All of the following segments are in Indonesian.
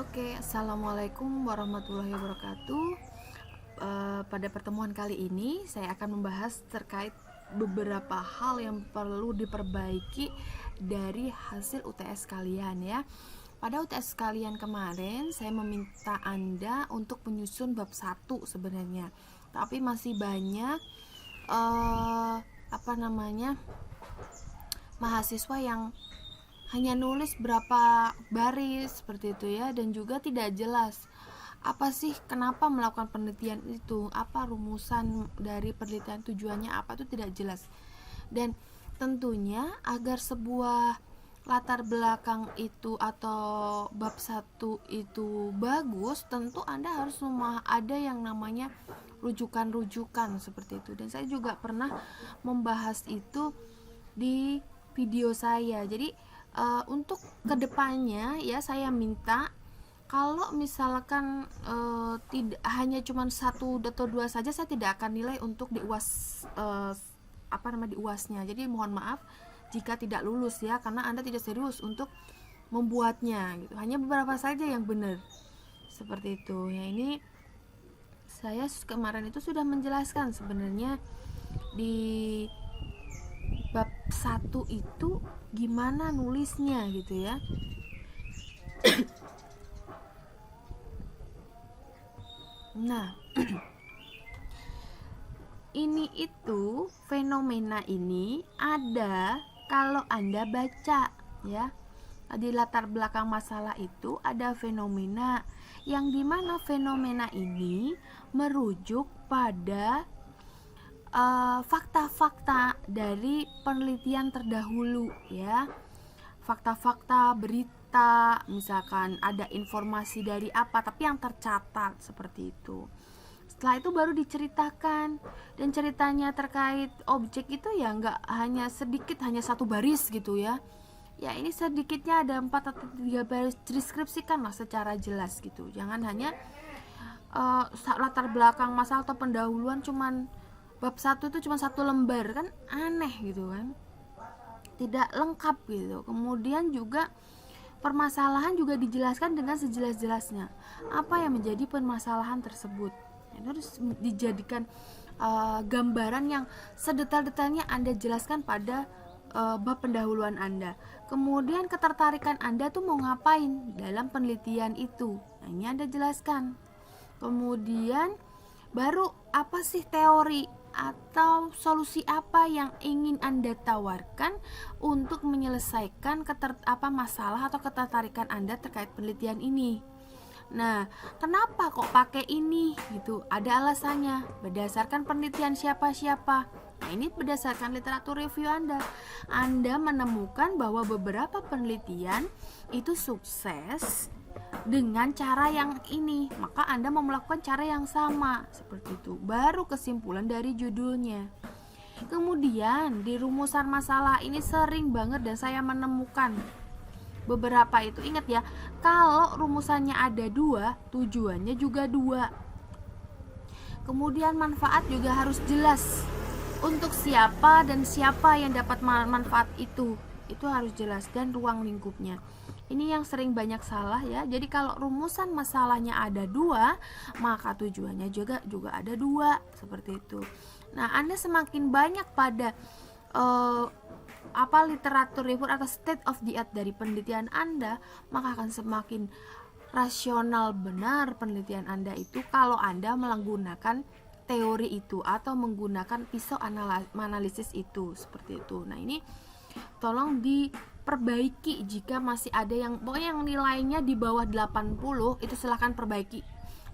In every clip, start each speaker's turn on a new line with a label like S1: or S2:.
S1: Oke, assalamualaikum warahmatullahi wabarakatuh. Pada pertemuan kali ini, saya akan membahas terkait beberapa hal yang perlu diperbaiki dari hasil UTS kalian ya. Pada UTS kalian kemarin, saya meminta Anda untuk menyusun bab 1 sebenarnya. Tapi masih banyak mahasiswa yang hanya nulis berapa baris seperti itu ya, dan juga tidak jelas apa sih kenapa melakukan penelitian itu, apa rumusan dari penelitian, tujuannya apa, itu tidak jelas. Dan tentunya agar sebuah latar belakang itu atau bab 1 itu bagus, tentu Anda harus ada yang namanya rujukan-rujukan seperti itu. Dan saya juga pernah membahas itu di video saya. Jadi untuk kedepannya ya, saya minta kalau misalkan tidak hanya cuma 1 atau 2 saja, saya tidak akan nilai untuk di UAS di UASnya. Jadi mohon maaf jika tidak lulus ya, karena Anda tidak serius untuk membuatnya gitu. Hanya beberapa saja yang benar. Seperti itu. Ya, ini saya kemarin itu sudah menjelaskan sebenarnya di bab 1 itu gimana nulisnya gitu ya. Nah, ini itu fenomena ini ada kalau Anda baca ya. Di latar belakang masalah itu ada fenomena yang dimana fenomena ini merujuk pada fakta-fakta dari penelitian terdahulu ya. Fakta-fakta berita, misalkan ada informasi dari apa tapi yang tercatat seperti itu. Setelah itu baru diceritakan, dan ceritanya terkait objek itu ya nggak hanya sedikit, hanya 1 baris gitu ya. Ya ini sedikitnya ada 4 atau 3 baris, deskripsikan lah secara jelas gitu. Jangan hanya latar belakang masalah atau pendahuluan cuman bab 1 itu cuma 1 lembar, kan aneh gitu kan, tidak lengkap gitu. Kemudian juga permasalahan juga dijelaskan dengan sejelas-jelasnya, apa yang menjadi permasalahan tersebut. Itu harus dijadikan gambaran yang sedetail-detailnya Anda jelaskan pada bab pendahuluan Anda. Kemudian ketertarikan Anda tuh mau ngapain dalam penelitian itu, nah ini Anda jelaskan. Kemudian baru apa sih teori atau solusi apa yang ingin Anda tawarkan untuk menyelesaikan masalah atau ketertarikan Anda terkait penelitian ini. Nah, kenapa kok pakai ini gitu? Ada alasannya, berdasarkan penelitian siapa-siapa. Nah, ini berdasarkan literatur review Anda. Anda menemukan bahwa beberapa penelitian itu sukses dengan cara yang ini, maka Anda mau melakukan cara yang sama seperti itu. Baru kesimpulan dari judulnya. Kemudian di rumusan masalah ini sering banget dan saya menemukan beberapa itu, ingat ya, kalau rumusannya ada 2, tujuannya juga 2. Kemudian manfaat juga harus jelas, untuk siapa dan siapa yang dapat manfaat itu harus jelas, dan ruang lingkupnya. Ini yang sering banyak salah ya. Jadi kalau rumusan masalahnya ada 2, maka tujuannya juga ada 2 seperti itu. Nah, Anda semakin banyak pada literatur review atau state of the art dari penelitian Anda, maka akan semakin rasional benar penelitian Anda itu kalau Anda menggunakan teori itu atau menggunakan pisau analisis itu seperti itu. Nah, ini tolong diperbaiki jika masih ada yang pokoknya yang nilainya di bawah 80, itu silahkan perbaiki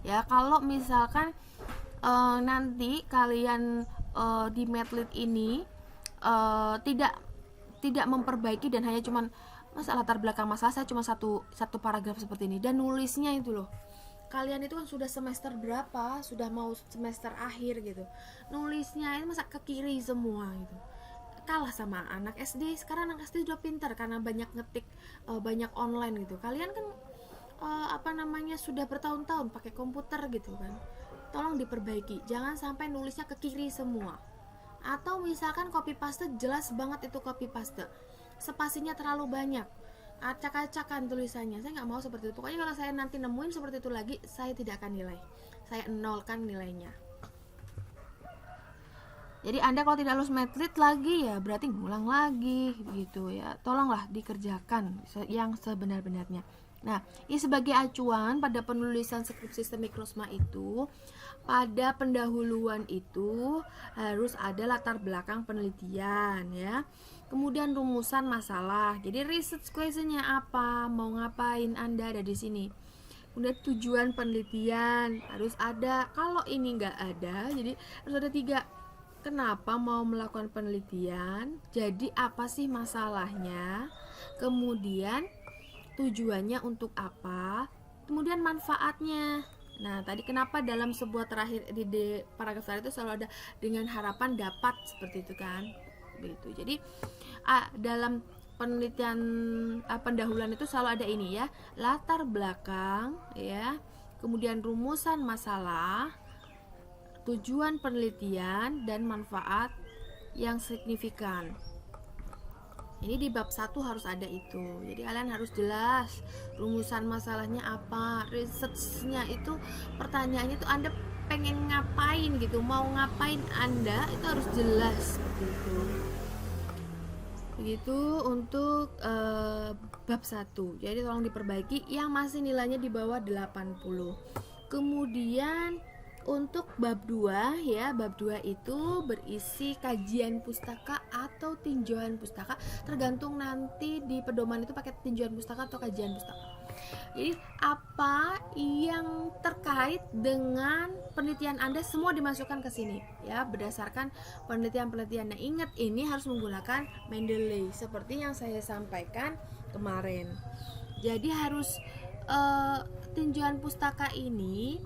S1: ya. Kalau misalkan nanti kalian di Medlit ini tidak memperbaiki dan hanya cuman latar belakang masalah saya cuma satu paragraf seperti ini, dan nulisnya itu loh, kalian itu kan sudah semester berapa, sudah mau semester akhir gitu, nulisnya ini masa ke kiri semua gitu, kalah sama anak SD. Sekarang anak SD udah pintar karena banyak ngetik, banyak online gitu. Kalian kan sudah bertahun-tahun pakai komputer gitu kan. Tolong diperbaiki, jangan sampai nulisnya ke kiri semua. Atau misalkan copy paste, jelas banget itu copy paste, spasinya terlalu banyak. acak-acakan tulisannya. Saya nggak mau seperti itu. Pokoknya kalau saya nanti nemuin seperti itu lagi, saya tidak akan nilai, saya nolkan nilainya. Jadi Anda kalau tidak lulus metrit lagi ya berarti ngulang lagi gitu ya. Tolonglah dikerjakan yang sebenar-benarnya. Nah, ini sebagai acuan pada penulisan skrip sistemik ROSMA itu, pada pendahuluan itu harus ada latar belakang penelitian ya. Kemudian rumusan masalah. Jadi research questionnya apa, mau ngapain Anda ada di sini. Kemudian tujuan penelitian harus ada. Kalau ini nggak ada, jadi harus ada 3. Kenapa mau melakukan penelitian? Jadi apa sih masalahnya? Kemudian tujuannya untuk apa? Kemudian manfaatnya. Nah, tadi kenapa dalam sebuah terakhir di paragraf terakhir itu selalu ada dengan harapan dapat, seperti itu kan? Begitu. Jadi dalam penelitian pendahuluan itu selalu ada ini ya, latar belakang ya, kemudian rumusan masalah, tujuan penelitian, dan manfaat yang signifikan. Ini di bab 1 harus ada itu. Jadi kalian harus jelas rumusan masalahnya apa, researchnya itu, pertanyaannya itu Anda pengen ngapain gitu, mau ngapain Anda, itu harus jelas seperti itu. Begitu untuk bab 1. Jadi tolong diperbaiki yang masih nilainya di bawah 80. Kemudian untuk bab 2 ya, bab 2 itu berisi kajian pustaka atau tinjauan pustaka, tergantung nanti di pedoman itu pakai tinjauan pustaka atau kajian pustaka. Jadi apa yang terkait dengan penelitian Anda semua dimasukkan ke sini ya, berdasarkan penelitian-penelitian. Nah, ingat ini harus menggunakan Mendeley seperti yang saya sampaikan kemarin. Jadi harus tinjauan pustaka ini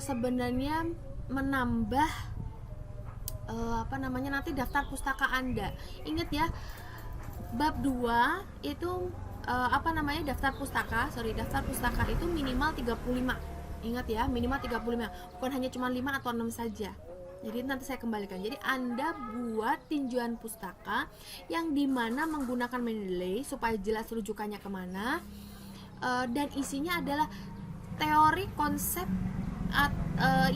S1: sebenarnya menambah nanti daftar pustaka Anda. Ingat ya, bab 2 itu daftar pustaka itu minimal 35. Ingat ya, minimal 35, bukan hanya cuma 5 atau 6 saja. Jadi nanti saya kembalikan. Jadi Anda buat tinjauan pustaka yang dimana menggunakan Mendeley supaya jelas rujukannya kemana, dan isinya adalah teori konsep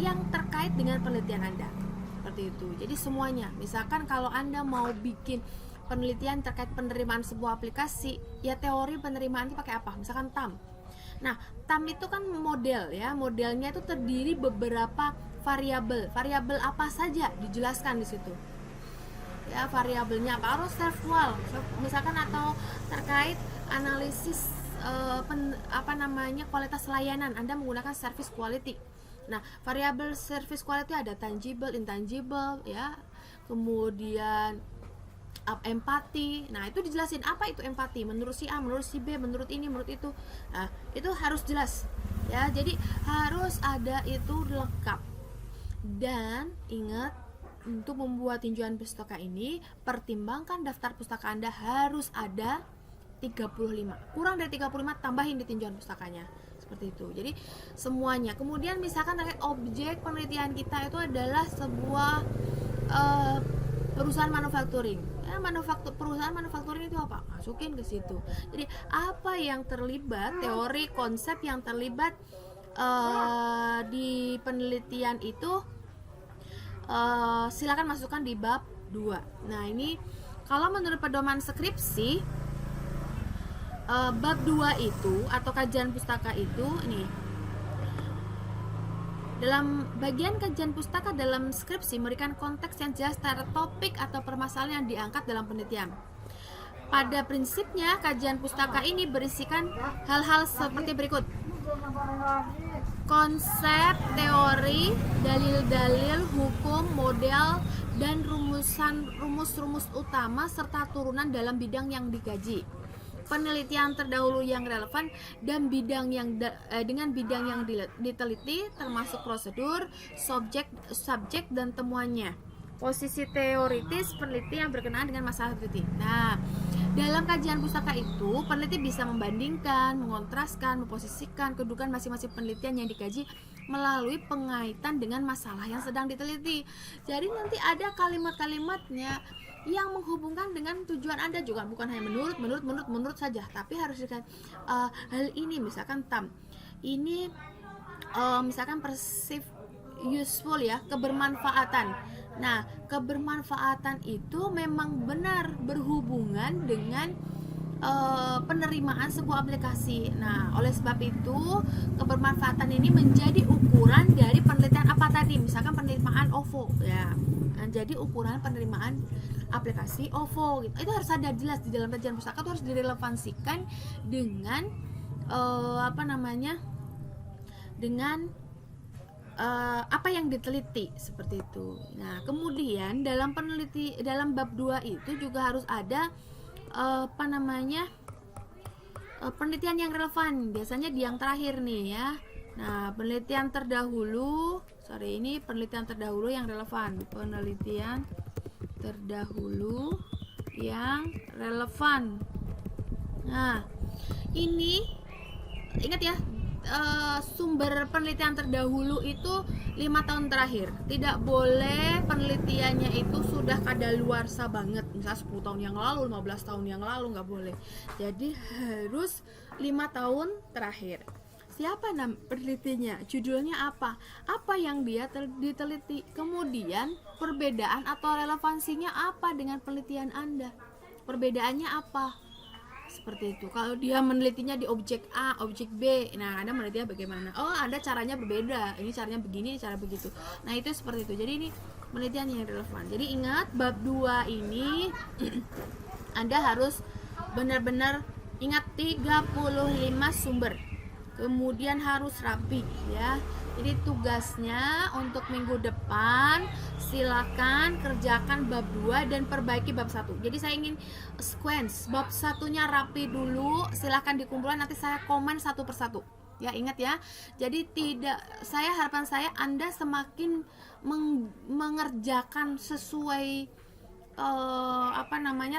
S1: yang terkait dengan penelitian Anda, seperti itu. Jadi semuanya, misalkan kalau Anda mau bikin penelitian terkait penerimaan sebuah aplikasi, ya teori penerimaan itu pakai apa? Misalkan TAM. Nah, TAM itu kan model ya, modelnya itu terdiri beberapa variabel. Variabel apa saja dijelaskan di situ. Ya, variabelnya apa? Self-wall, misalkan, atau terkait analisis kualitas layanan, Anda menggunakan service quality. Nah, variabel service quality ada tangible, intangible ya. Kemudian empati. Nah, itu dijelasin apa itu empati menurut si A, menurut si B, menurut ini, menurut itu. Nah, itu harus jelas ya. Jadi harus ada itu lengkap. Dan ingat, untuk membuat tinjauan pustaka ini, pertimbangkan daftar pustaka Anda harus ada 35. Kurang dari 35 tambahin di tinjauan pustakanya. Seperti itu. Jadi semuanya. Kemudian misalkan terkait objek penelitian kita itu adalah sebuah perusahaan manufacturing. Ya, perusahaan manufacturing itu apa? Masukin ke situ. Jadi apa yang terlibat, teori konsep yang terlibat di penelitian itu, silakan masukkan di bab 2. Nah, ini kalau menurut pedoman skripsi, bab 2 itu atau kajian pustaka itu, ini dalam bagian kajian pustaka dalam skripsi memberikan konteks yang jelas terhadap topik atau permasalahan yang diangkat dalam penelitian. Pada prinsipnya, kajian pustaka ini berisikan hal-hal seperti berikut: konsep, teori, dalil-dalil, hukum, model, dan rumus-rumus utama serta turunan dalam bidang yang dikaji, penelitian terdahulu yang relevan dan bidang yang dengan bidang yang diteliti, termasuk prosedur, subjek dan temuannya, posisi teoritis peneliti yang berkenaan dengan masalah peneliti. Nah, dalam kajian pustaka itu, peneliti bisa membandingkan, mengontraskan, memposisikan kedudukan masing-masing penelitian yang dikaji melalui pengaitan dengan masalah yang sedang diteliti. Jadi nanti ada kalimat-kalimatnya yang menghubungkan dengan tujuan Anda juga, bukan hanya menurut saja, tapi harus dengan hal ini misalkan ini misalkan perceive useful ya, kebermanfaatan. Nah, kebermanfaatan itu memang benar berhubungan dengan penerimaan sebuah aplikasi. Nah, oleh sebab itu kebermanfaatan ini menjadi ukuran dari penelitian apa tadi, misalkan penerimaan OVO ya. Nah, jadi ukuran penerimaan aplikasi OVO gitu. Itu harus ada jelas di dalam kajian pustaka, itu harus direlevansikan dengan dengan apa yang diteliti seperti itu. Nah, kemudian dalam bab 2 itu juga harus ada penelitian yang relevan, biasanya di yang terakhir nih ya. Nah, penelitian terdahulu yang relevan, penelitian terdahulu yang relevan. Nah, ini ingat ya, sumber penelitian terdahulu itu 5 tahun terakhir. Tidak boleh penelitiannya itu sudah kadaluarsa banget, misalnya 10 tahun yang lalu, 15 tahun yang lalu, nggak boleh. Jadi harus 5 tahun terakhir. Siapa penelitinya? Judulnya apa? Apa yang dia diteliti? Kemudian perbedaan atau relevansinya apa dengan penelitian Anda? Perbedaannya apa? Seperti itu. Kalau dia menelitinya di objek A, objek B, nah Anda menelitinya bagaimana? Oh, Anda caranya berbeda. Ini caranya begini, cara begitu. Nah, itu seperti itu. Jadi ini penelitian yang relevan. Jadi ingat bab 2 ini Anda harus benar-benar ingat 35 sumber. Kemudian harus rapi ya. Jadi tugasnya untuk minggu depan silakan kerjakan bab 2 dan perbaiki bab 1. Jadi saya ingin sequence bab 1-nya rapi dulu, silakan dikumpulkan, nanti saya komen satu persatu. Ya, ingat ya. Jadi harapan saya Anda semakin mengerjakan sesuai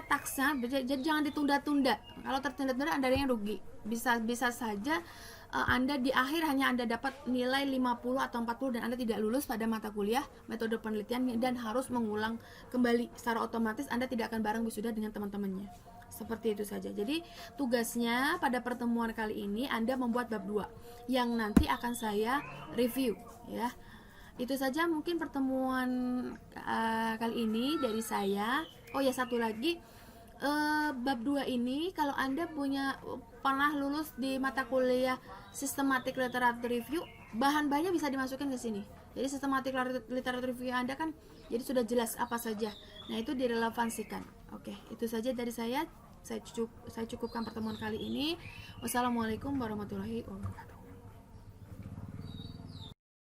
S1: taksnya, jadi jangan ditunda-tunda. Kalau tertunda-tunda Anda yang rugi. Bisa saja Anda di akhir hanya Anda dapat nilai 50 atau 40 dan Anda tidak lulus pada mata kuliah metode penelitian dan harus mengulang kembali. Secara otomatis Anda tidak akan bareng wisuda dengan teman-temannya. Seperti itu saja. Jadi tugasnya pada pertemuan kali ini Anda membuat bab 2 yang nanti akan saya review ya. Itu saja mungkin pertemuan kali ini dari saya. Oh ya, satu lagi, bab 2 ini kalau Anda pernah lulus di mata kuliah Systematic Literature Review, bahan-bahannya bisa dimasukkan ke sini. Jadi Systematic Literature Review Anda kan jadi sudah jelas apa saja. Nah, itu direlevansikan. Oke, itu saja dari saya. Saya cukupkan pertemuan kali ini. Wassalamualaikum warahmatullahi wabarakatuh.